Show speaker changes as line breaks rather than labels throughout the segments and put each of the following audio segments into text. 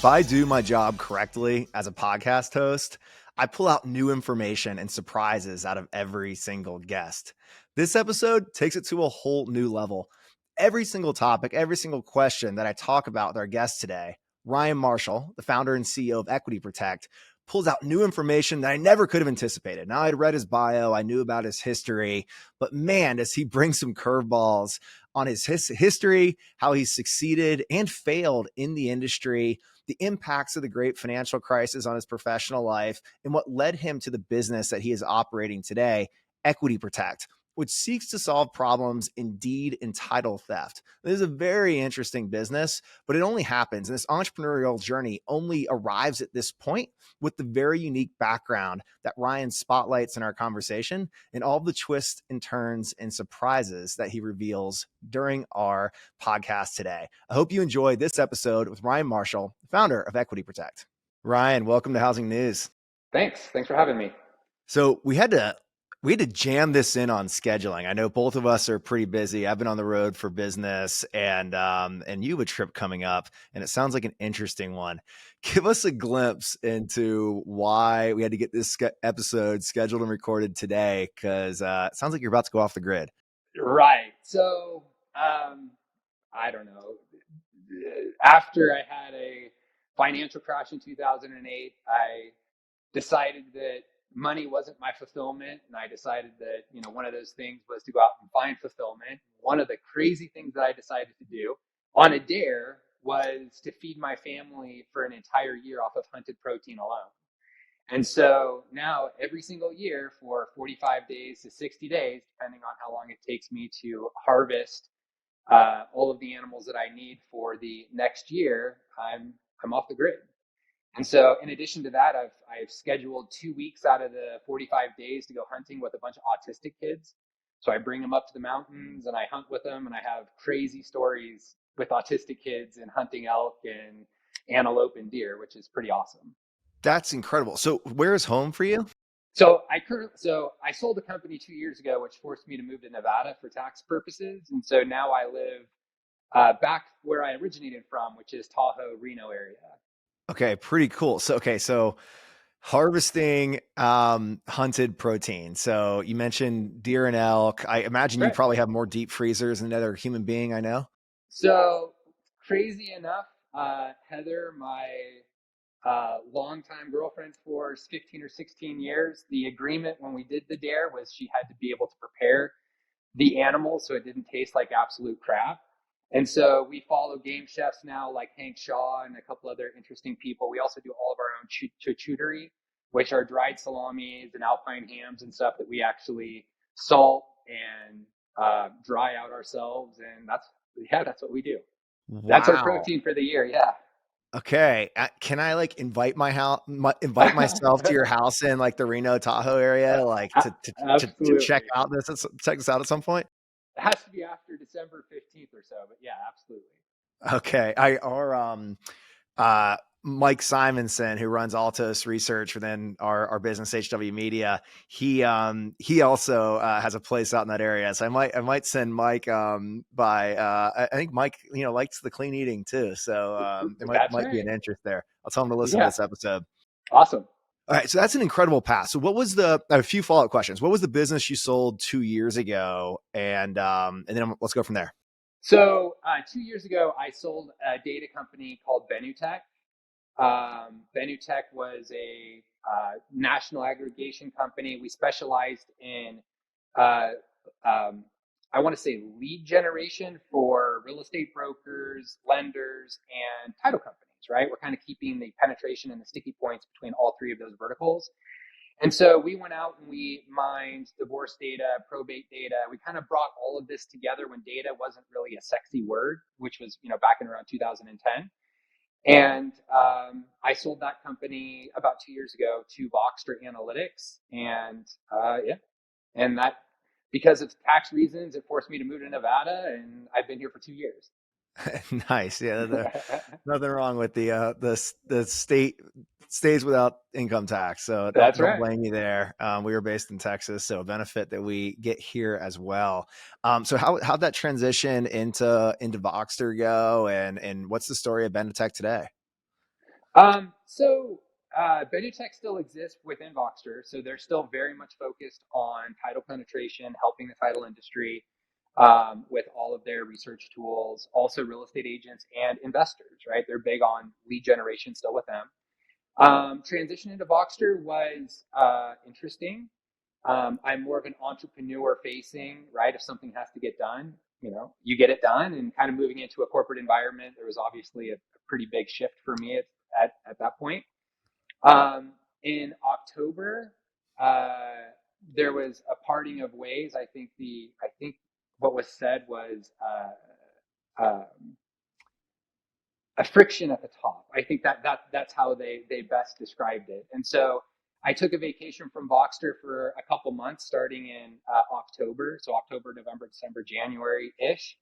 If I do my job correctly as a podcast host, I pull out new information and surprises out of every single guest. This episode takes it to a whole new level. Every single topic, every single question that I talk about with our guest today, Ryan Marshall, the founder and CEO of EquityProtect, pulls out new information that I never could have anticipated. Now, I'd read his bio, I knew about his history, but man, does he bring some curveballs on his history, how he's succeeded and failed in the industry, the impacts of the great financial crisis on his professional life, and what led him to the business that he is operating today, EquityProtect, which seeks to solve problems in deed and title theft. This is a very interesting business, but it only happens, and this entrepreneurial journey only arrives at this point with the very unique background that Ryan spotlights in our conversation and all the twists and turns and surprises that he reveals during our podcast today. I hope you enjoyed this episode with Ryan Marshall, founder of EquityProtect. Ryan, welcome to Housing News.
Thanks for having me.
So we had to jam this in on scheduling. I know both of us are pretty busy. I've been on the road for business, and you have a trip coming up, and it sounds like an interesting one. Give us a glimpse into why we had to get this episode scheduled and recorded today, because it sounds like you're about to go off the grid.
Right. So I don't know. After I had a financial crash in 2008, I decided that money wasn't my fulfillment, and I decided that one of those things was to go out and find fulfillment. One of the crazy things that I decided to do on a dare was to feed my family for an entire year off of hunted protein alone. And so now every single year for 45 days to 60 days, depending on how long it takes me to harvest all of the animals that I need for the next year, I'm off the grid. And so in addition to that, I've scheduled 2 weeks out of the 45 days to go hunting with a bunch of autistic kids. So I bring them up to the mountains and I hunt with them, and I have crazy stories with autistic kids and hunting elk and antelope and deer, which is pretty awesome.
That's incredible. So where is home for you?
So I sold the company 2 years ago, which forced me to move to Nevada for tax purposes. And so now I live back where I originated from, which is Tahoe, Reno area.
Okay, pretty cool. So harvesting hunted protein. So you mentioned deer and elk. I imagine you probably have more deep freezers than another human being I know.
So crazy enough, Heather, my longtime girlfriend for 15 or 16 years, the agreement when we did the dare was she had to be able to prepare the animal so it didn't taste like absolute crap. And so we follow game chefs now like Hank Shaw and a couple other interesting people. We also do all of our own charcuterie, which are dried salamis and alpine hams and stuff that we actually salt and dry out ourselves. And that's what we do.
Wow.
That's our protein for the year. Yeah.
Okay. Can I invite myself to your house in the Reno Tahoe area, to check this out at some point?
It has to be after December 15th or so, but yeah, absolutely.
Okay. Our Mike Simonson, who runs Altos Research within our business HW Media, he also has a place out in that area. So I might send Mike by. I think Mike likes the clean eating too, so it might be an interest there. I'll tell him to listen to this episode.
Awesome.
All right, so that's an incredible path. So what was I have a few follow-up questions. What was the business you sold 2 years ago? And then let's go from there.
So 2 years ago, I sold a data company called Benutech. Benutech was a national aggregation company. We specialized in, I want to say, lead generation for real estate brokers, lenders, and title companies, right? We're kind of keeping the penetration and the sticky points between all three of those verticals. And so we went out and we mined divorce data, probate data. We kind of brought all of this together when data wasn't really a sexy word, which was, back in around 2010. And I sold that company about 2 years ago to Voxtra Analytics. And and that, because of tax reasons, it forced me to move to Nevada, and I've been here for 2 years.
Nice. Yeah. Nothing wrong with the state stays without income tax. So don't blame you there. We were based in Texas, so a benefit that we get here as well. So how'd that transition into Voxter go, and what's the story of Benutech today?
Benutech still exists within Voxter, so they're still very much focused on title penetration, helping the title industry with all of their research tools, also real estate agents and investors, right? They're big on lead generation still with them. Transition into Voxter was interesting. I'm more of an entrepreneur facing, right? If something has to get done, you get it done. And kind of moving into a corporate environment, there was obviously a pretty big shift for me at that point. In October, there was a parting of ways. I think what was said was a friction at the top. I think that's how they best described it. And so I took a vacation from Voxter for a couple months, starting in October. So October, November, December, January ish.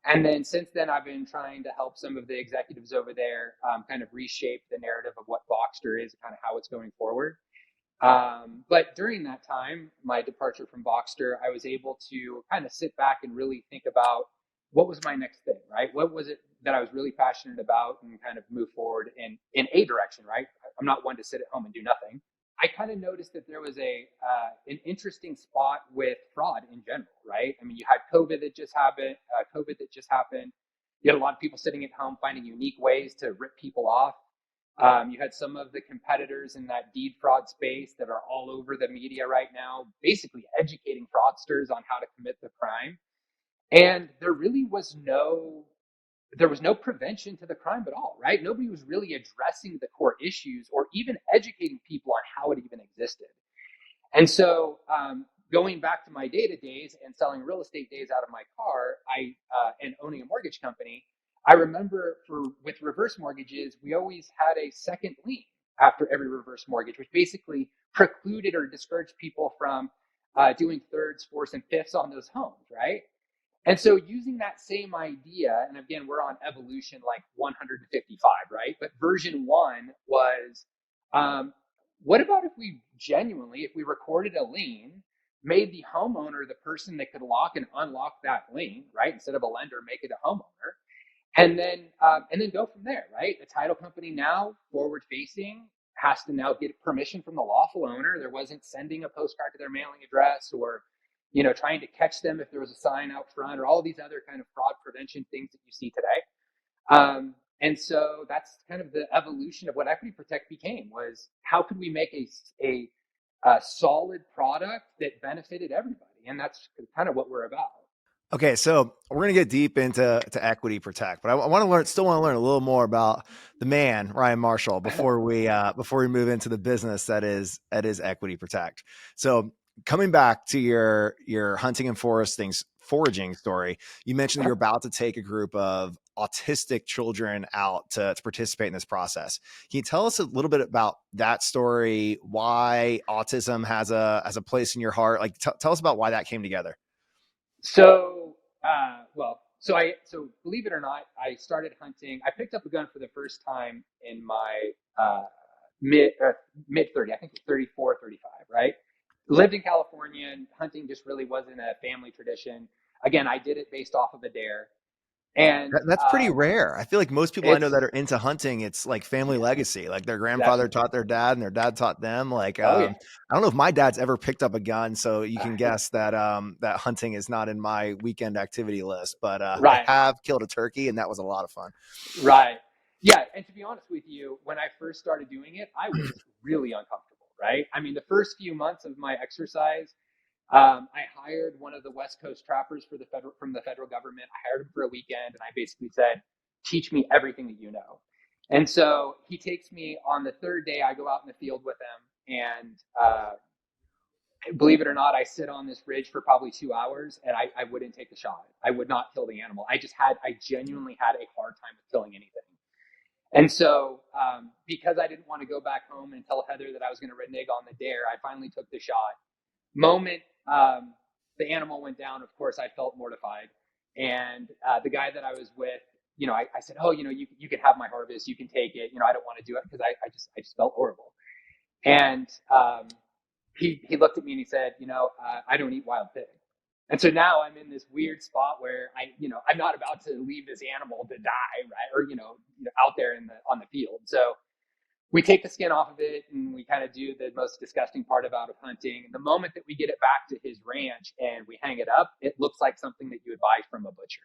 And then since then, I've been trying to help some of the executives over there kind of reshape the narrative of what Voxter is, kind of how it's going forward. But during that time, my departure from Voxter, I was able to kind of sit back and really think about what was my next thing, right? What was it that I was really passionate about, and kind of move forward in a direction, right? I'm not one to sit at home and do nothing. I kind of noticed that there was an interesting spot with fraud in general, right? I mean, you had COVID that just happened. You had a lot of people sitting at home finding unique ways to rip people off. You had some of the competitors in that deed fraud space that are all over the media right now, basically educating fraudsters on how to commit the crime. And there was no prevention to the crime at all, right? Nobody was really addressing the core issues or even educating people on how it even existed. And so, going back to my data days and selling real estate days out of my car, and owning a mortgage company, I remember with reverse mortgages, we always had a second lien after every reverse mortgage, which basically precluded or discouraged people from doing thirds, fourths, and fifths on those homes, right? And so using that same idea, and again, we're on evolution like 155, right? But version one was, um, what about if we recorded a lien, made the homeowner the person that could lock and unlock that lien, right? Instead of a lender, make it a homeowner, and then go from there, right? The title company now forward facing has to now get permission from the lawful owner. There wasn't sending a postcard to their mailing address, or trying to catch them if there was a sign out front, or all these other kind of fraud prevention things that you see today. And so that's kind of the evolution of what EquityProtect became, was how could we make a solid product that benefited everybody? And that's kind of what we're about.
Okay, so we're gonna get deep into EquityProtect, but I want to still want to learn a little more about the man, Ryan Marshall, before we move into the business that is EquityProtect. So coming back to your hunting and foraging story, you mentioned that you're about to take a group of autistic children out to participate in this process. Can you tell us a little bit about that story? Why autism has a place in your heart? Like, tell us about why that came together.
So believe it or not, I started hunting. I picked up a gun for the first time in my mid 30, I think 34, 35, right? Lived in California, and hunting just really wasn't a family tradition. Again, I did it based off of a dare. And
That's pretty rare. I feel like most people I know that
it's
are into hunting, it's like family
Yeah,
legacy. Like their grandfather
definitely.
taught their dad and their dad taught them. Like,
Oh yeah.
I don't know if my dad's ever picked up a gun, so you can guess that that hunting is not in my weekend activity list. But I
Right.
have killed a turkey, and that was a lot of fun.
Right. Yeah. And to be honest with you, when I first started doing it, I was really uncomfortable, right? I mean, the first few months of my exercise, I hired one of the West Coast trappers from the federal government. I hired him for a weekend, and I basically said, "Teach me everything that you know." And so he takes me on the third day. I go out in the field with him, and believe it or not, I sit on this ridge for probably 2 hours, and I wouldn't take the shot. I would not kill the animal. I genuinely had a hard time with killing anything. And so, because I didn't want to go back home and tell Heather that I was going to renege on the dare, I finally took the shot. Moment the animal went down, of course, I felt mortified. And the guy that I was with, I said, "Oh, you can have my harvest. You can take it. I don't want to do it because I just felt horrible." And he looked at me and he said, "I don't eat wild pig." And so now I'm in this weird spot where I'm not about to leave this animal to die, right? Or, out there on the field. So we take the skin off of it and we kind of do the most disgusting part about of hunting. And the moment that we get it back to his ranch and we hang it up, it looks like something that you would buy from a butcher.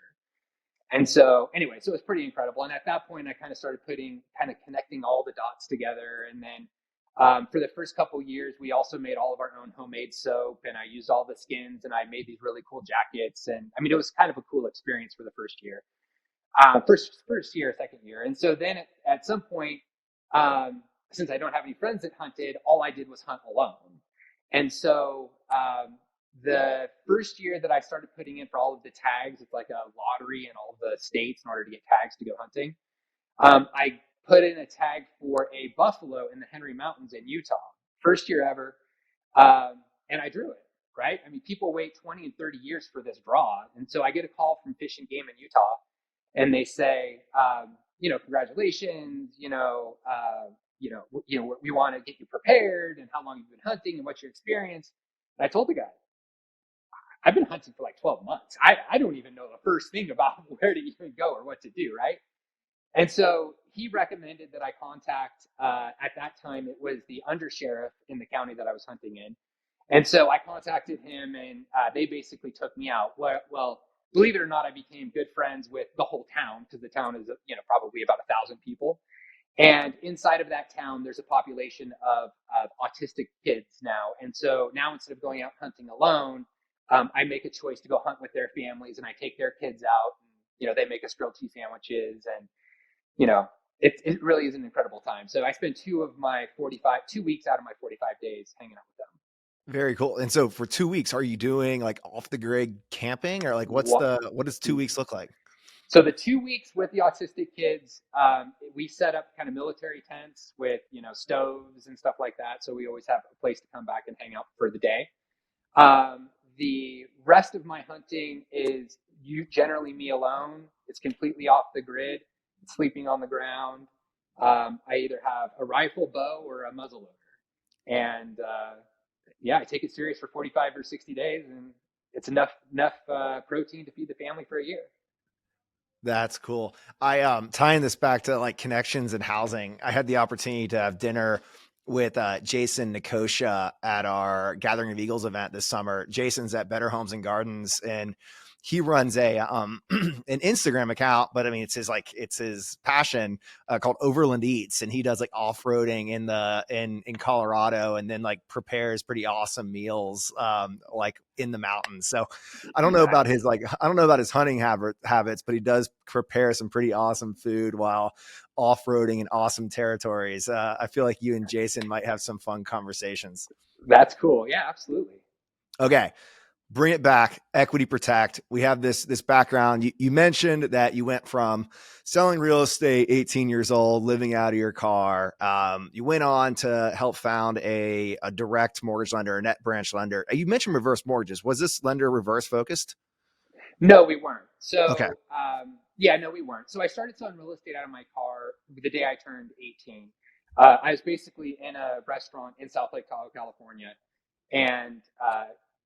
And so anyway, so it was pretty incredible. And at that point, I kind of started connecting all the dots together. And then for the first couple of years, we also made all of our own homemade soap, and I used all the skins, and I made these really cool jackets. And I mean, it was kind of a cool experience for the first year, first year, second year. And so then at some point, since I don't have any friends that hunted, all I did was hunt alone. And so the first year that I started putting in for all of the tags, it's like a lottery in all of the states in order to get tags to go hunting. I put in a tag for a buffalo in the Henry Mountains in Utah, first year ever, and I drew it. Right? I mean, people wait 20 and 30 years for this draw, and so I get a call from Fish and Game in Utah, and they say, congratulations, we want to get you prepared, and how long you've been hunting, and what's your experience. And I told the guy, I've been hunting for like 12 months. I don't even know the first thing about where to even go or what to do, right? And so he recommended that I contact, at that time, it was the undersheriff in the county that I was hunting in. And so I contacted him, and they basically took me out. Well, believe it or not, I became good friends with the whole town, because the town is, probably about 1,000 people. And inside of that town, there's a population of autistic kids now. And so now, instead of going out hunting alone, I make a choice to go hunt with their families, and I take their kids out. And, they make us grilled cheese sandwiches, and it really is an incredible time. So I spent 2 weeks out of my 45 days hanging out with them.
Very cool. And so for 2 weeks, are you doing like off the grid camping, or like what does 2 weeks look like?
So the 2 weeks with the autistic kids, we set up kind of military tents with, stoves and stuff like that. So we always have a place to come back and hang out for the day. The rest of my hunting is generally me alone. It's completely off the grid, sleeping on the ground. I either have a rifle, bow, or a muzzleloader. And I take it serious for 45 or 60 days, and it's enough protein to feed the family for a year.
That's cool. I tying this back to like connections and housing. I had the opportunity to have dinner with Jason Nikosha at our Gathering of Eagles event this summer. Jason's at Better Homes and Gardens, and he runs a an Instagram account, but I mean it's his passion, called Overland Eats, and he does like off-roading in Colorado, and then like prepares pretty awesome meals like in the mountains. So I don't know about his hunting habits, but he does prepare some pretty awesome food while off-roading in awesome territories. I feel like you and Jason might have some fun conversations.
That's cool. Yeah, absolutely.
Okay. Bring it back. EquityProtect. We have this background. You mentioned that you went from selling real estate, 18 years old, living out of your car. You went on to help found a direct mortgage lender, a net branch lender. You mentioned reverse mortgages. Was this lender reverse focused?
No, we weren't. So,
Okay.
no, we weren't. So I started selling real estate out of my car the day I turned 18. I was basically in a restaurant in South Lake Tahoe, California, and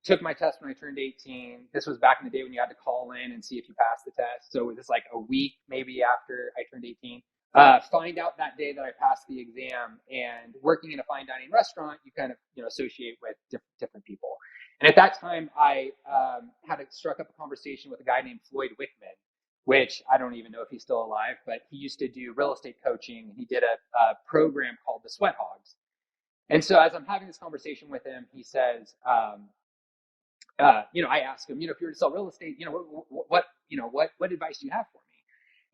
took my test when I turned 18. This was back in the day when you had to call in and see if you passed the test. So it was like a week maybe after I turned 18. Find out that day that I passed the exam, and working in a fine dining restaurant, you kind of associate with different people. And at that time, I had struck up a conversation with a guy named Floyd Wickman, which I don't even know if he's still alive, but he used to do real estate coaching. He did a program called the Sweat Hogs. And so as I'm having this conversation with him, he says, I ask him, if you were to sell real estate, what advice do you have for me?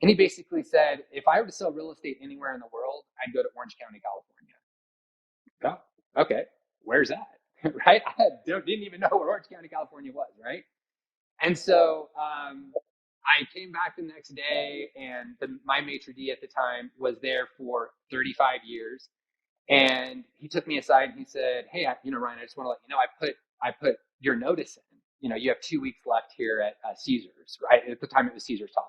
And he basically said, if I were to sell real estate anywhere in the world, I'd go to Orange County, California. Oh, okay. Where's that? Right? I didn't even know where Orange County, California was, right? And so I came back the next day, and my maitre d' at the time was there for 35 years. And he took me aside and he said, hey, Ryan, I just want to let you know, I put your notice in. You have 2 weeks left here at Caesars, right? At the time it was Caesars Tahoe.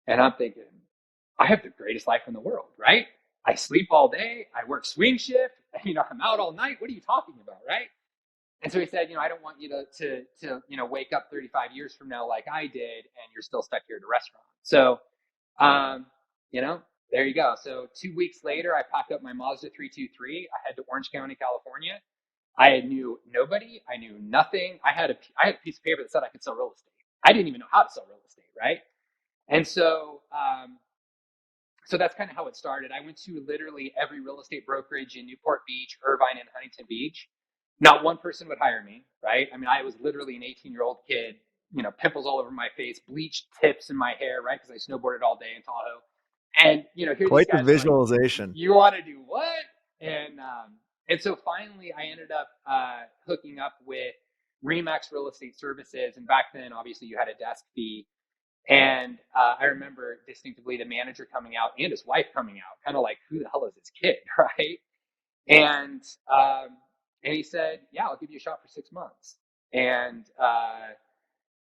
And I'm thinking, I have the greatest life in the world, right? I sleep all day. I work swing shift. I'm out all night. What are you talking about, right? And so he said, I don't want you to wake up 35 years from now like I did, and you're still stuck here at a restaurant. So, There you go. So 2 weeks later, I packed up my Mazda 323. I head to Orange County, California. I knew nobody. I knew nothing. I had a piece of paper that said I could sell real estate. I didn't even know how to sell real estate, right? And so that's kind of how it started. I went to literally every real estate brokerage in Newport Beach, Irvine, and Huntington Beach. Not one person would hire me, right? I mean, I was literally an 18-year-old kid, pimples all over my face, bleached tips in my hair, right? Because I snowboarded all day in Tahoe. And, here these
Quite the
guys are like,
visualization.
you want to do what? And so finally I ended up hooking up with Remax Real Estate Services. And back then, obviously, you had a desk fee. And I remember distinctively the manager coming out and his wife coming out, kind of like, who the hell is this kid, right? And and he said, yeah, I'll give you a shot for 6 months. And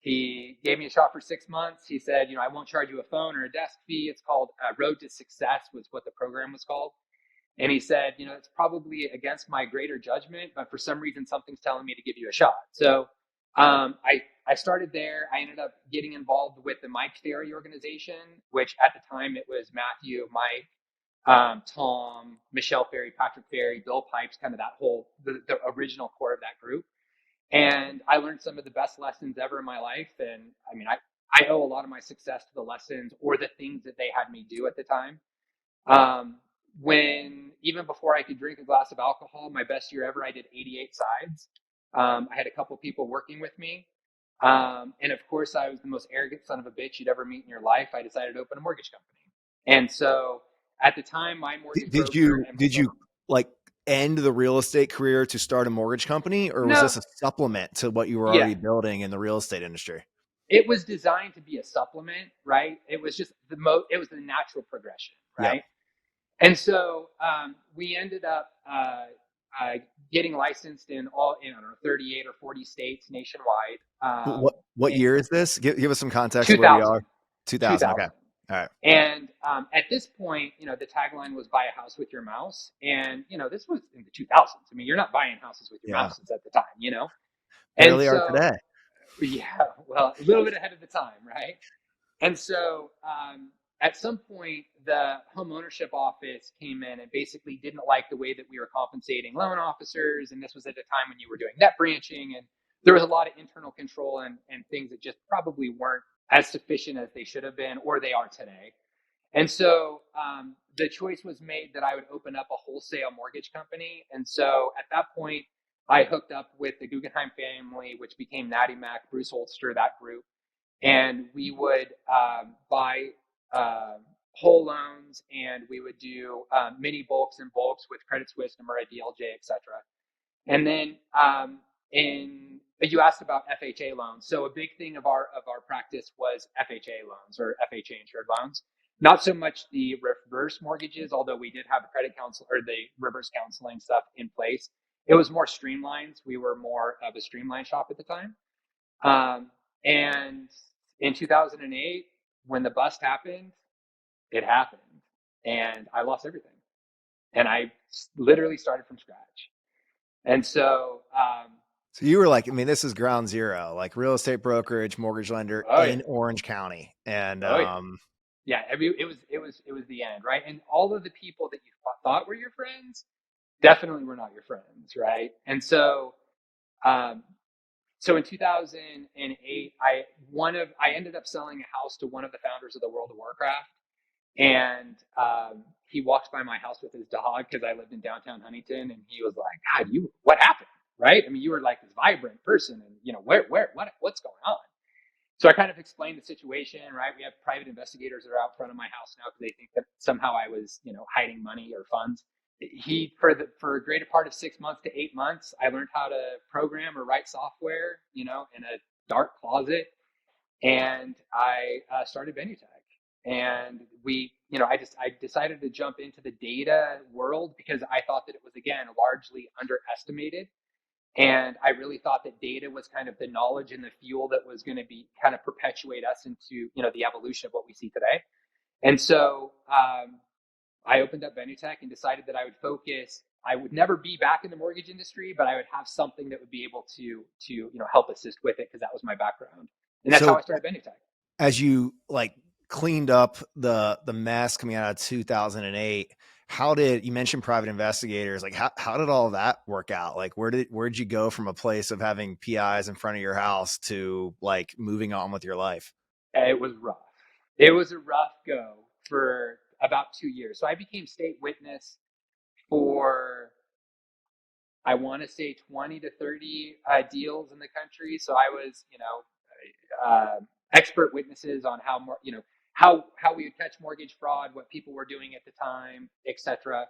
he gave me a shot for 6 months. He said, I won't charge you a phone or a desk fee. It's called Road to Success was what the program was called. And he said, it's probably against my greater judgment, but for some reason, something's telling me to give you a shot. So I started there. I ended up getting involved with the Mike Ferry organization, which at the time it was Matthew, Mike, Tom, Michelle Ferry, Patrick Ferry, Bill Pipes, kind of that whole, the original core of that group. And I learned some of the best lessons ever in my life. And I mean, I owe a lot of my success to the lessons or the things that they had me do at the time. When even before I could drink a glass of alcohol, my best year ever, I did 88 sides. I had a couple people working with me. And of course, I was the most arrogant son of a bitch you'd ever meet in your life. I decided to open a mortgage company. And so at the time, my mortgage
Did
broker
you
and
did
myself,
you like end the real estate career to start a mortgage company, or was
no,
this a supplement to what you were
yeah,
already building in the real estate industry?
it was designed to be a supplement, right? It was just it was the natural progression,
Yep.
right? And so we ended up getting licensed in all, I don't know, 38 or 40 states nationwide.
What
In
year is this? Give us some context of where we
2000,
are. 2000. Okay.
2000.
All right.
And at this point, the tagline was buy a house with your mouse. And, this was in the 2000s. I mean, you're not buying houses with your
Yeah.
mouses at the time. And
Barely are
so,
today.
yeah, well, a little bit ahead of the time, right? And so at some point, the home ownership office came in and basically didn't like the way that we were compensating loan officers. And this was at a time when you were doing net branching. And there was a lot of internal control and things that just probably weren't as sufficient as they should have been or they are today. And so the choice was made that I would open up a wholesale mortgage company. And so at that point, I hooked up with the Guggenheim family, which became Natty Mac, Bruce Holster, that group, and we would buy whole loans, and we would do mini bulks and bulks with Credit Suisse, Nomura, DLJ, etc. And then you asked about FHA loans. So a big thing of our practice was FHA loans or FHA insured loans. Not so much the reverse mortgages, although we did have a credit counsel or the reverse counseling stuff in place. It was more streamlined. We were more of a streamlined shop at the time. And in 2008, when the bust happened, it happened. And I lost everything. And I literally started from scratch. And so,
So you were like, I mean, this is ground zero, like real estate brokerage, mortgage lender
oh yeah,
in Orange County. And
oh yeah, yeah. I mean, it was the end, right? And all of the people that you thought were your friends definitely were not your friends, right? And so, um, so in 2008, I ended up selling a house to one of the founders of the World of Warcraft, and he walked by my house with his dog because I lived in downtown Huntington, and he was like, "God, what happened?" Right? I mean, you were like this vibrant person, and what's going on? So I kind of explained the situation, right? We have private investigators that are out front of my house now because they think that somehow I was, hiding money or funds. For a greater part of 6 months to 8 months, I learned how to program or write software, in a dark closet, and I started Benutech. And I decided to jump into the data world because I thought that it was, again, largely underestimated. And I really thought that data was kind of the knowledge and the fuel that was going to be kind of perpetuate us into, the evolution of what we see today. And so I opened up Benutech and decided that I would focus. I would never be back in the mortgage industry, but I would have something that would be able to help assist with it because that was my background. And that's how
so
I started Benutech.
as you like cleaned up the mess coming out of 2008. How did you mention private investigators? Like how did all of that work out? Like where'd you go from a place of having PIs in front of your house to like moving on with your life?
It was rough. It was a rough go for about 2 years. So I became state witness for, I want to say, 20 to 30 deals in the country. So I was, expert witnesses on how more, how we would catch mortgage fraud, what people were doing at the time, etc.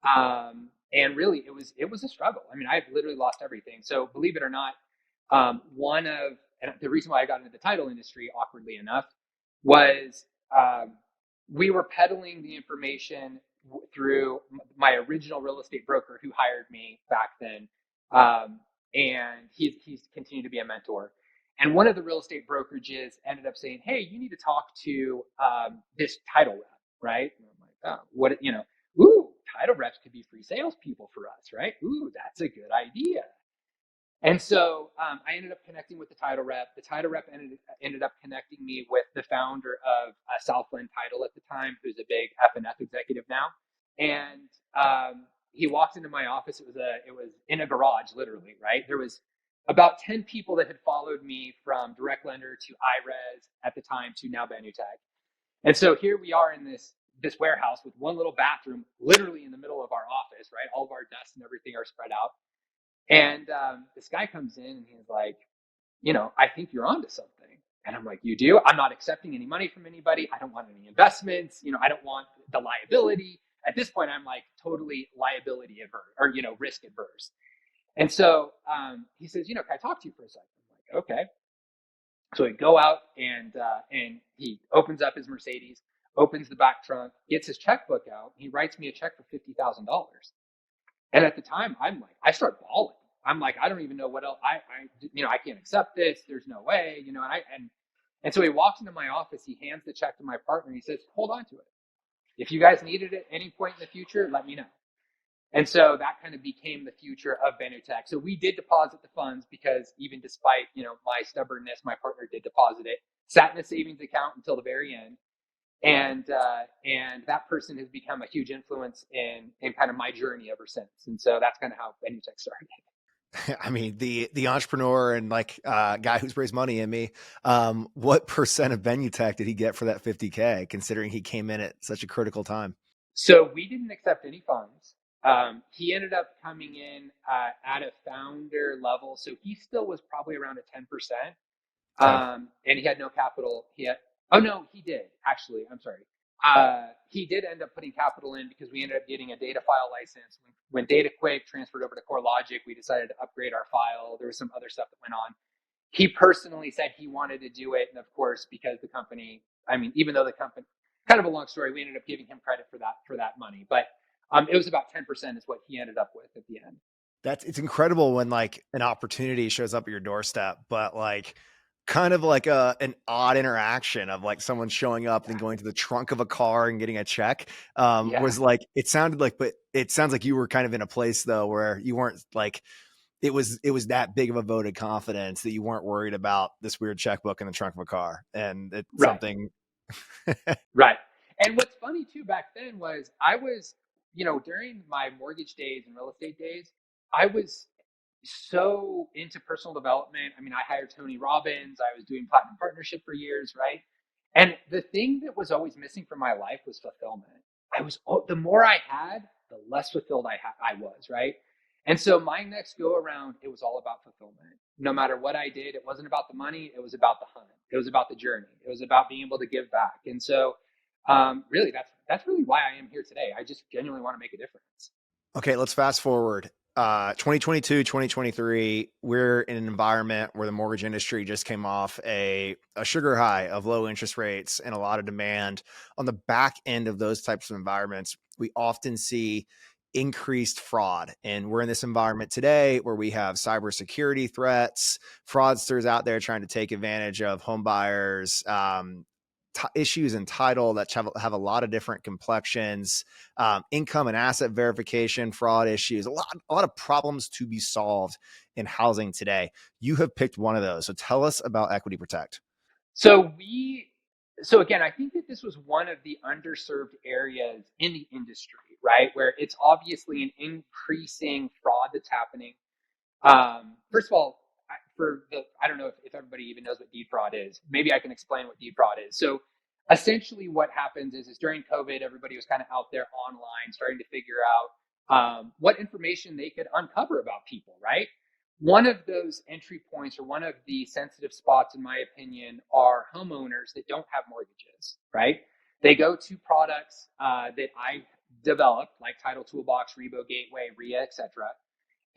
And really, it was a struggle. I mean, I've literally lost everything. So believe it or not, and the reason why I got into the title industry, awkwardly enough, was we were peddling the information through my original real estate broker who hired me back then, and he's continued to be a mentor. And one of the real estate brokerages ended up saying, "Hey, you need to talk to this title rep, right?" And I'm like, "Oh, what, ooh, title reps could be free salespeople for us, right? Ooh, that's a good idea." And so I ended up connecting with the title rep. The title rep ended up connecting me with the founder of Southland Title at the time, who's a big F&F executive now. And he walked into my office. It was in a garage, literally, right? There was about 10 people that had followed me from direct lender to iRes at the time to now Benutech. And so here we are in this warehouse with one little bathroom, literally in the middle of our office, right? All of our desks and everything are spread out. And this guy comes in and he's like, "I think you're onto something." And I'm like, "You do?" "I'm not accepting any money from anybody. I don't want any investments. I don't want the liability." At this point, I'm like totally liability averse, or, risk adverse. And so he says, "Can I talk to you for a second?" I'm like, "Okay." So we go out and he opens up his Mercedes, opens the back trunk, gets his checkbook out. He writes me a check for $50,000. And at the time, I start bawling. I'm like, I don't even know what else. I can't accept this. There's no way, and so he walks into my office. He hands the check to my partner. He says, "Hold on to it. If you guys need it at any point in the future, let me know." And so that kind of became the future of Benutech. So we did deposit the funds because even despite, my stubbornness, my partner did deposit it, sat in a savings account until the very end. And that person has become a huge influence in kind of my journey ever since. And so that's kind of how Benutech started.
I mean, the entrepreneur and like guy who's raised money in me. What percent of Benutech did he get for that 50K? Considering he came in at such a critical time.
So we didn't accept any funds. He ended up coming in at a founder level, so he still was probably around a 10%.
Okay.
And he had no capital. Oh no, he did actually. I'm sorry. He did end up putting capital in because we ended up getting a data file license. When DataQuake transferred over to CoreLogic, we decided to upgrade our file. There was some other stuff that went on. He personally said he wanted to do it, and of course, because the company, I mean, even though the company, kind of a long story, we ended up giving him credit for that money, but it was about 10% is what he ended up with at the end.
It's incredible when like an opportunity shows up at your doorstep, but like kind of like an odd interaction of like someone showing up and going to the trunk of a car and getting a check
Yeah,
was like, it sounded like, but it sounds like you were kind of in a place though where you weren't like, it was that big of a vote of confidence that you weren't worried about this weird checkbook in the trunk of a car. And it's
right.
something.
Right. And what's funny too back then was I was, during my mortgage days and real estate days, I was so into personal development. I mean, I hired Tony Robbins. I was doing platinum partnership for years, right? And the thing that was always missing from my life was fulfillment. The more I had, the less fulfilled I was, right? And so my next go around, it was all about fulfillment. No matter what I did, it wasn't about the money. It was about the hunt. It was about the journey. It was about being able to give back. And so, really, that's really why I am here today. I just genuinely want to make a difference.
Okay, let's fast forward. 2022, 2023, we're in an environment where the mortgage industry just came off a sugar high of low interest rates and a lot of demand. On the back end of those types of environments, we often see increased fraud. And we're in this environment today where we have cybersecurity threats, fraudsters out there trying to take advantage of home buyers, issues in title that have a lot of different complexions, income and asset verification, fraud issues, a lot of problems to be solved in housing today. You have picked one of those. So tell us about EquityProtect.
So we So again, I think that this was one of the underserved areas in the industry, right? Where it's obviously an increasing fraud that's happening. First of all, I don't know if everybody even knows what deed fraud is. Maybe I can explain what deed fraud is. So essentially what happens is during COVID, everybody was kind of out there online starting to figure out what information they could uncover about people, right? One of those entry points, or one of the sensitive spots, in my opinion, are homeowners that don't have mortgages, right? They go to products that I developed, like Title Toolbox, Rebo Gateway, RIA, etc.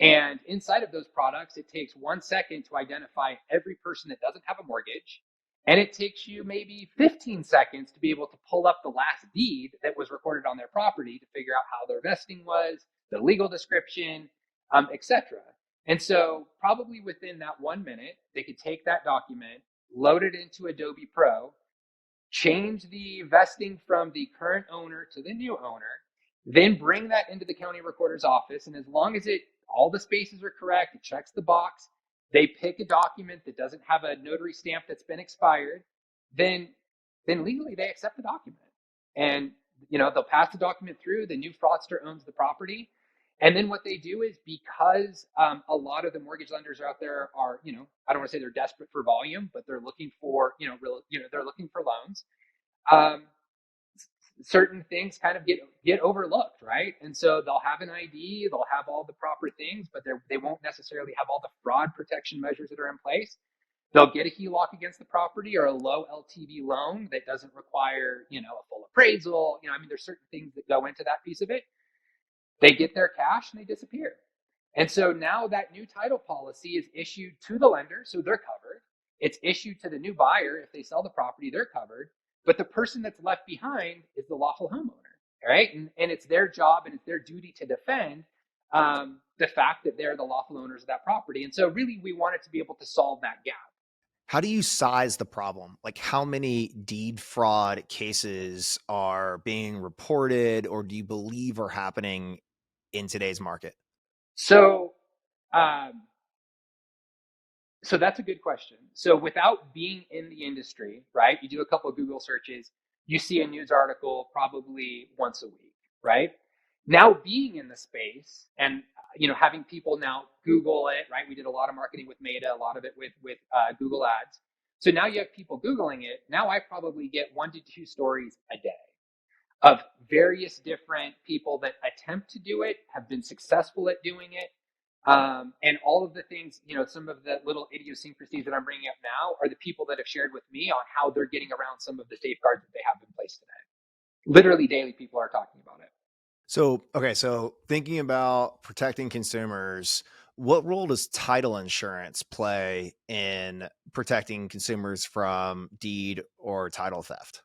And inside of those products, it takes 1 second to identify every person that doesn't have a mortgage. And it takes you maybe 15 seconds to be able to pull up the last deed that was recorded on their property to figure out how their vesting was, the legal description, etc. And so probably within that 1 minute, they could take that document, load it into Adobe Pro, change the vesting from the current owner to the new owner, then bring that into the county recorder's office. And as long as all the spaces are correct, it checks the box, they pick a document that doesn't have a notary stamp that's been expired, then legally they accept the document. And they'll pass the document through, the new fraudster owns the property. And then what they do is, because a lot of the mortgage lenders out there are, I don't want to say they're desperate for volume, but they're looking for, they're looking for loans. Um, Certain things kind of get overlooked, right? And so they'll have an ID, they'll have all the proper things, but they won't necessarily have all the fraud protection measures that are in place. They'll get a HELOC against the property, or a low LTV loan that doesn't require, a full appraisal. There's certain things that go into that piece of it. They get their cash and they disappear. And so now that new title policy is issued to the lender, so they're covered. It's issued to the new buyer. If they sell the property, they're covered. But the person that's left behind is the lawful homeowner, right? And it's their job and it's their duty to defend the fact that they're the lawful owners of that property. And so really we wanted to be able to solve that gap.
How do you size the problem? Like, how many deed fraud cases are being reported or do you believe are happening in today's market?
So, so that's a good question. So without being in the industry, right? You do a couple of Google searches, you see a news article probably once a week, right? Now being in the space and having people now Google it, right? We did a lot of marketing with Meta, a lot of it with Google Ads. So now you have people Googling it. Now I probably get 1 to 2 stories a day of various different people that attempt to do it, have been successful at doing it. And all of the things, some of the little idiosyncrasies that I'm bringing up now are the people that have shared with me on how they're getting around some of the safeguards that they have in place today. Literally daily, people are talking about it.
So, okay, so thinking about protecting consumers, what role does title insurance play in protecting consumers from deed or title theft?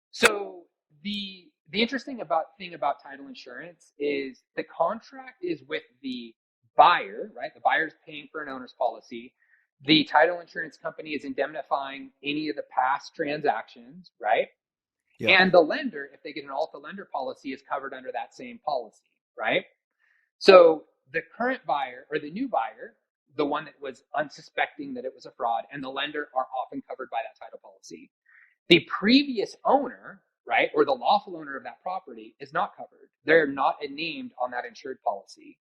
So the interesting thing about title insurance is the contract is with the buyer, right? The buyer's paying for an owner's policy. The title insurance company is indemnifying any of the past transactions, right?
Yeah.
And the lender, if they get an Alta lender policy, is covered under that same policy, right? So the current buyer or the new buyer, the one that was unsuspecting that it was a fraud, and the lender are often covered by that title policy. The previous owner, right, or the lawful owner of that property is not covered. They're not named on that insured policy.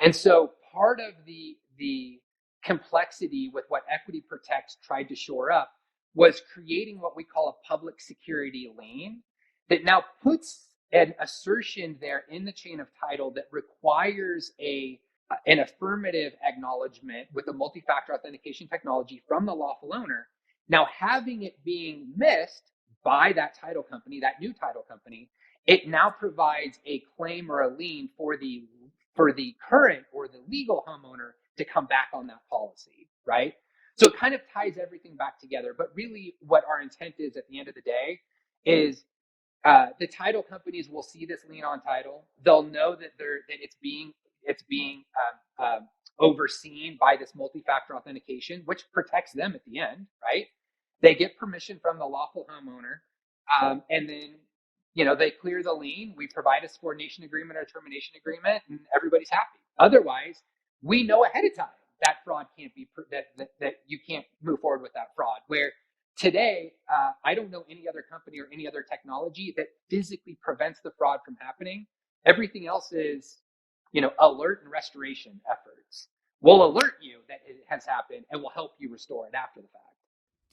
And so part of the complexity with what EquityProtect tried to shore up was creating what we call a public security lien that now puts an assertion there in the chain of title that requires an affirmative acknowledgement with a multi-factor authentication technology from the lawful owner. Now, having it being missed by that title company, that new title company, it now provides a claim or a lien for the current or the legal homeowner to come back on that policy, right? So it kind of ties everything back together. But really, what our intent is at the end of the day is the title companies will see this lien on title. They'll know that it's being overseen by this multi-factor authentication, which protects them at the end, right? They get permission from the lawful homeowner, and then they clear the lien. We provide a subordination agreement or a termination agreement, and everybody's happy. Otherwise, we know ahead of time that fraud can't be that you can't move forward with that fraud. Where today, I don't know any other company or any other technology that physically prevents the fraud from happening. Everything else is, alert and restoration efforts. We'll alert you that it has happened and will help you restore it after the fact.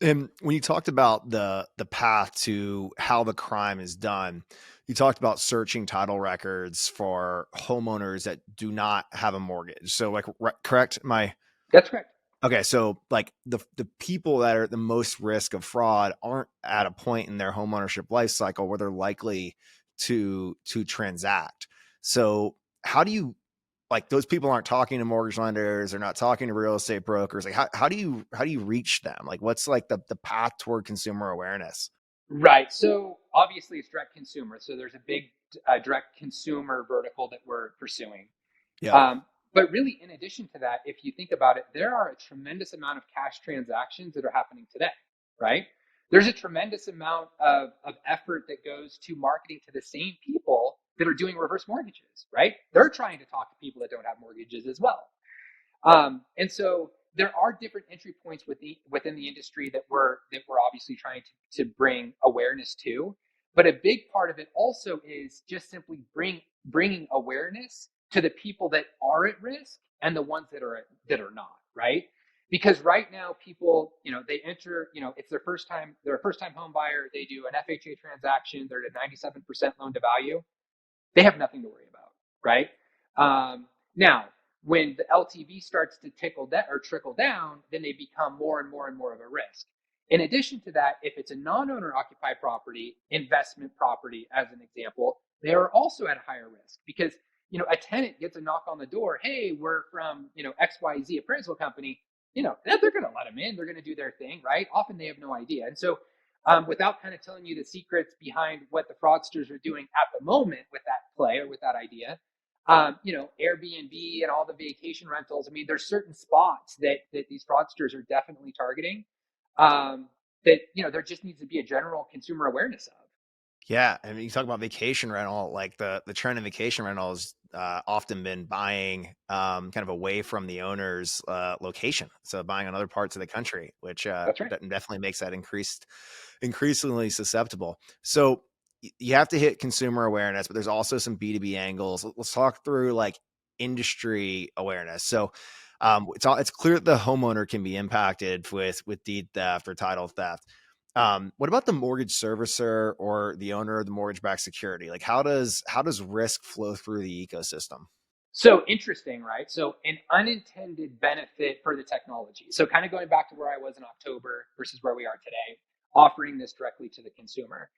And when you talked about the path to how the crime is done, you talked about searching title records for homeowners that do not have a mortgage. So, like, correct my
That's correct.
okay. So, like, the people that are at the most risk of fraud aren't at a point in their homeownership life cycle where they're likely to transact. So, how do you, like, those people aren't talking to mortgage lenders, they're not talking to real estate brokers. Like, how do you reach them? Like, what's like the path toward consumer awareness?
Right. So obviously it's direct consumer. So there's a big direct consumer vertical that we're pursuing.
Yep.
But really, in addition to that, if you think about it, there are a tremendous amount of cash transactions that are happening today, right? There's a tremendous amount of effort that goes to marketing to the same people that are doing reverse mortgages, right? They're trying to talk to people that don't have mortgages as well. And so there are different entry points within the industry that we're obviously trying to bring awareness to. But a big part of it also is just simply bringing awareness to the people that are at risk and the ones that are not, right? Because right now people, they enter, it's they're a first time home buyer, they do an FHA transaction, they're at a 97% loan to value, they have nothing to worry about, right? Now, when the LTV starts to trickle down, then they become more and more and more of a risk. In addition to that, if it's a non-owner occupied property, investment property, as an example, they are also at a higher risk because a tenant gets a knock on the door. Hey, we're from XYZ appraisal company. They're going to let them in. They're going to do their thing, right? Often they have no idea, and so without kind of telling you the secrets behind what the fraudsters are doing at the moment with that play or with that idea, Airbnb and all the vacation rentals. I mean, there's certain spots that these fraudsters are definitely targeting. That there just needs to be a general consumer awareness of.
Yeah, I mean, you talk about vacation rental, like the trend in vacation rental has often been buying kind of away from the owner's location, so buying on other parts of the country, which
That's right.
definitely makes that increasingly susceptible. So you have to hit consumer awareness, but there's also some B2B angles. Let's talk through like industry awareness. So it's clear that the homeowner can be impacted with deed theft or title theft. What about the mortgage servicer or the owner of the mortgage-backed security? Like, how does risk flow through the ecosystem?
So interesting, right? So an unintended benefit for the technology. So kind of going back to where I was in October versus where we are today, offering this directly to the consumer.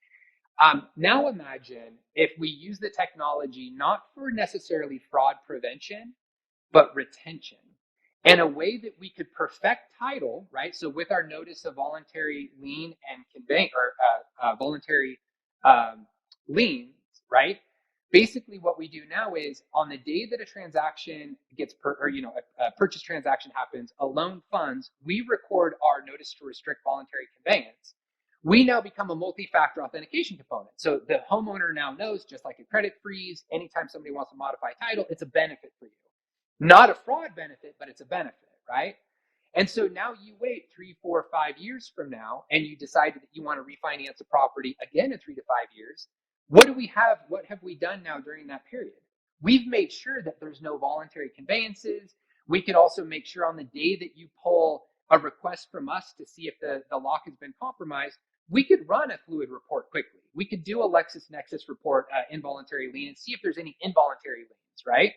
Now imagine if we use the technology not for necessarily fraud prevention, but retention. And a way that we could perfect title, right? So with our notice of voluntary lien and convey or voluntary liens, right? Basically, what we do now is on the day that a transaction a purchase transaction happens, a loan funds, we record our notice to restrict voluntary conveyance. We now become a multi-factor authentication component. So the homeowner now knows, just like a credit freeze, anytime somebody wants to modify title, it's a benefit for you. Not a fraud benefit, but it's a benefit, right? And so now you wait 3, 4, 5 years from now, and you decide that you want to refinance a property again in 3 to 5 years. What do we have? What have we done now during that period? We've made sure that there's no voluntary conveyances. We could also make sure on the day that you pull a request from us to see if the lock has been compromised, we could run a fluid report quickly. We could do a LexisNexis report, involuntary lien, and see if there's any involuntary liens, right?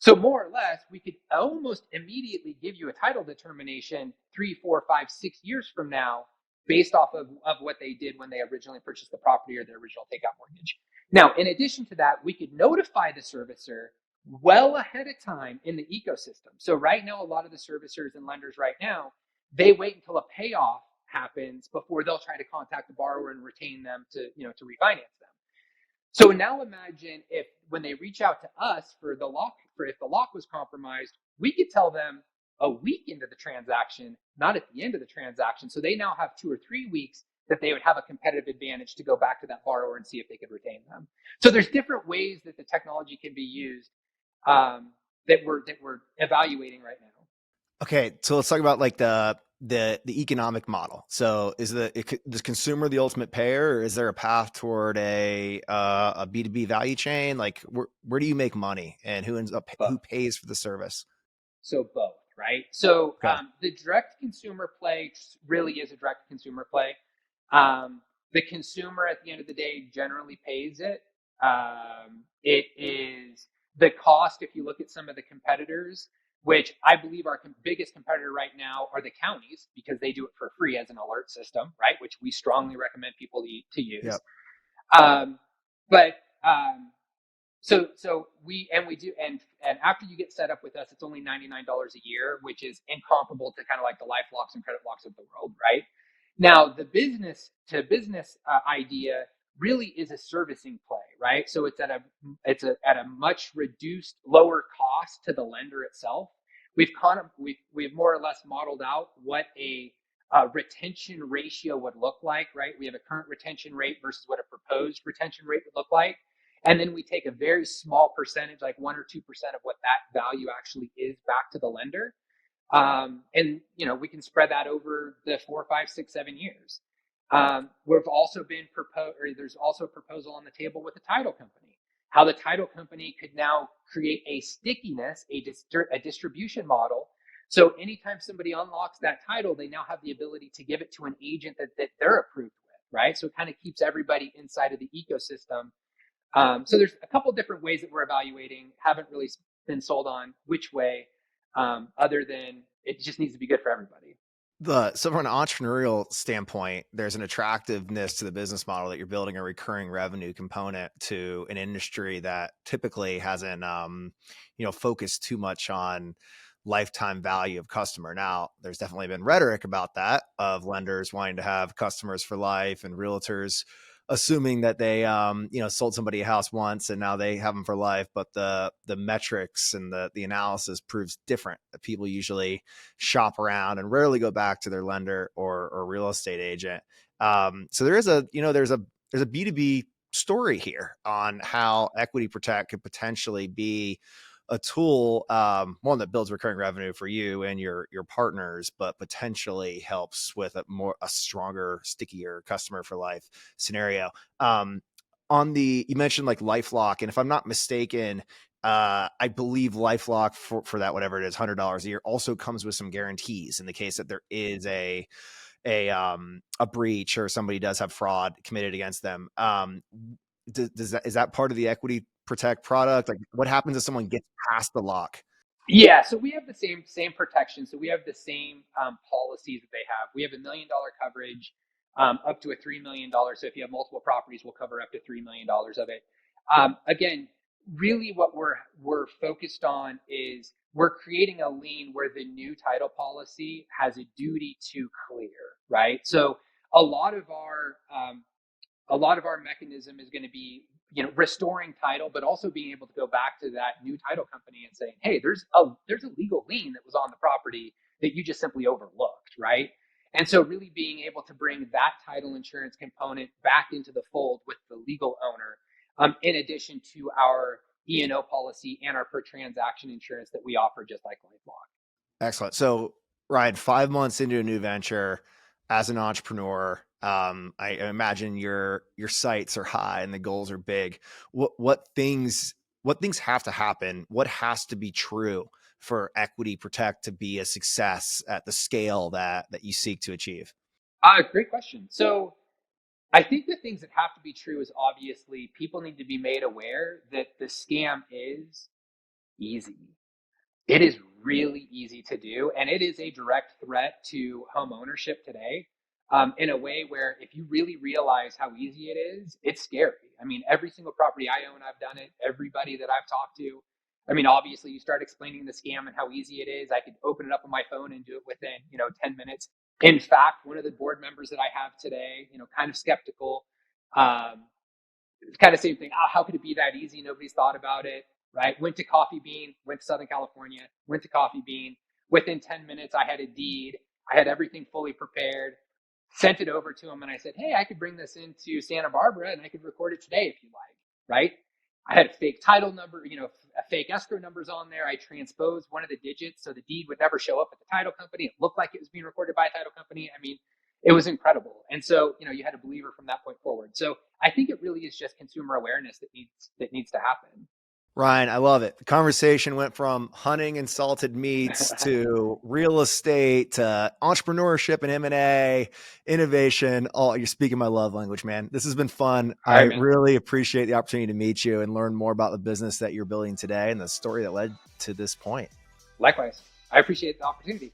So more or less, we could almost immediately give you a title determination 3, 4, 5, 6 years from now, based off of what they did when they originally purchased the property or their original takeout mortgage. Now, in addition to that, we could notify the servicer well ahead of time in the ecosystem. So right now, a lot of the servicers and lenders right now, they wait until a payoff happens before they'll try to contact the borrower and retain them to refinance them. So now imagine if when they reach out to us for if the lock was compromised, we could tell them a week into the transaction, not at the end of the transaction. So they now have 2 or 3 weeks that they would have a competitive advantage to go back to that borrower and see if they could retain them. So there's different ways that the technology can be used that we're evaluating right now.
Okay, so let's talk about like the economic model. So does consumer the ultimate payer, or is there a path toward a B2B value chain? Like where do you make money, and who
Both.
pays for the service?
So both, right? So
Okay.
the direct consumer play really is a direct consumer play. The consumer at the end of the day generally pays it. It is the cost. If you look at some of the competitors, which I believe our biggest competitor right now are the counties, because they do it for free as an alert system, right? Which we strongly recommend people to use.
Yep.
Um, but we do, and after you get set up with us, it's only $99 a year, which is incomparable to kind of like the life locks and credit locks of the world, right? Now, the business to business idea really is a servicing play, right? So at a much reduced, lower cost to the lender itself. We've more or less modeled out what a retention ratio would look like, right? We have a current retention rate versus what a proposed retention rate would look like. And then we take a very small percentage, like 1 or 2% of what that value actually is, back to the lender. And we can spread that over the 4, 5, 6, 7 years. We've also there's also a proposal on the table with the title company, how the title company could now create a stickiness, a distribution model. So anytime somebody unlocks that title, they now have the ability to give it to an agent that they're approved with, right? So it kind of keeps everybody inside of the ecosystem. So there's a couple different ways that we're evaluating. Haven't really been sold on which way, other than it just needs to be good for everybody.
So from an entrepreneurial standpoint, there's an attractiveness to the business model that you're building a recurring revenue component to an industry that typically hasn't, focused too much on lifetime value of customer. Now, there's definitely been rhetoric about that, of lenders wanting to have customers for life, and realtors assuming that they sold somebody a house once and now they have them for life. But the metrics and the analysis proves different. That people usually shop around and rarely go back to their lender or real estate agent. So there's a B2B story here on how EquityProtect could potentially be a tool, one that builds recurring revenue for you and your partners, but potentially helps with a stronger, stickier customer for life scenario. You mentioned like LifeLock, and if I'm not mistaken, I believe LifeLock for that, whatever it is, $100 a year, also comes with some guarantees in the case that there is a breach or somebody does have fraud committed against them. Is that part of the EquityProtect product? Like, what happens if someone gets past the lock?
Yeah, so we have the same protection. So we have the same policies that they have. We have $1 million coverage, up to a $3 million. So if you have multiple properties, we'll cover up to $3 million of it. Again, really, what we're focused on is we're creating a lien where the new title policy has a duty to clear, right? So a lot of our mechanism is going to be restoring title, but also being able to go back to that new title company and saying, hey, there's a legal lien that was on the property that you just simply overlooked, right? And so really being able to bring that title insurance component back into the fold with the legal owner, in addition to our E&O policy and our per transaction insurance that we offer, just like LifeLock.
Excellent. So, Ryan, 5 months into a new venture as an entrepreneur, I imagine your sights are high and the goals are big. What things have to happen? What has to be true for EquityProtect to be a success at the scale that you seek to achieve?
Great question. So I think the things that have to be true is, obviously, people need to be made aware that the scam is easy. It is really easy to do, and it is a direct threat to home ownership today, in a way where, if you really realize how easy it is, it's scary. I mean, every single property I own, I've done it. Everybody that I've talked to, I mean, obviously, you start explaining the scam and how easy it is. I could open it up on my phone and do it within 10 minutes. In fact, one of the board members that I have today, kind of skeptical, um, kind of same thing. Oh, how could it be that easy? Nobody's thought about it, right? Went to Coffee Bean, went to Southern California, went to Coffee Bean. Within 10 minutes, I had a deed. I had everything fully prepared, sent it over to him, and I said, hey, I could bring this into Santa Barbara and I could record it today if you like, right? I had a fake title number, a fake escrow numbers on there. I transposed one of the digits so the deed would never show up at the title company. It looked like it was being recorded by a title company. I mean, it was incredible. And so, you had to believe her from that point forward. So I think it really is just consumer awareness that needs to happen.
Ryan, I love it. The conversation went from hunting and salted meats to real estate to entrepreneurship and M&A, innovation. Oh, you're speaking my love language, man. This has been fun.
All
I
right, man.
really appreciate the opportunity to meet you and learn more about the business that you're building today and the story that led to this point.
Likewise. I appreciate the opportunity.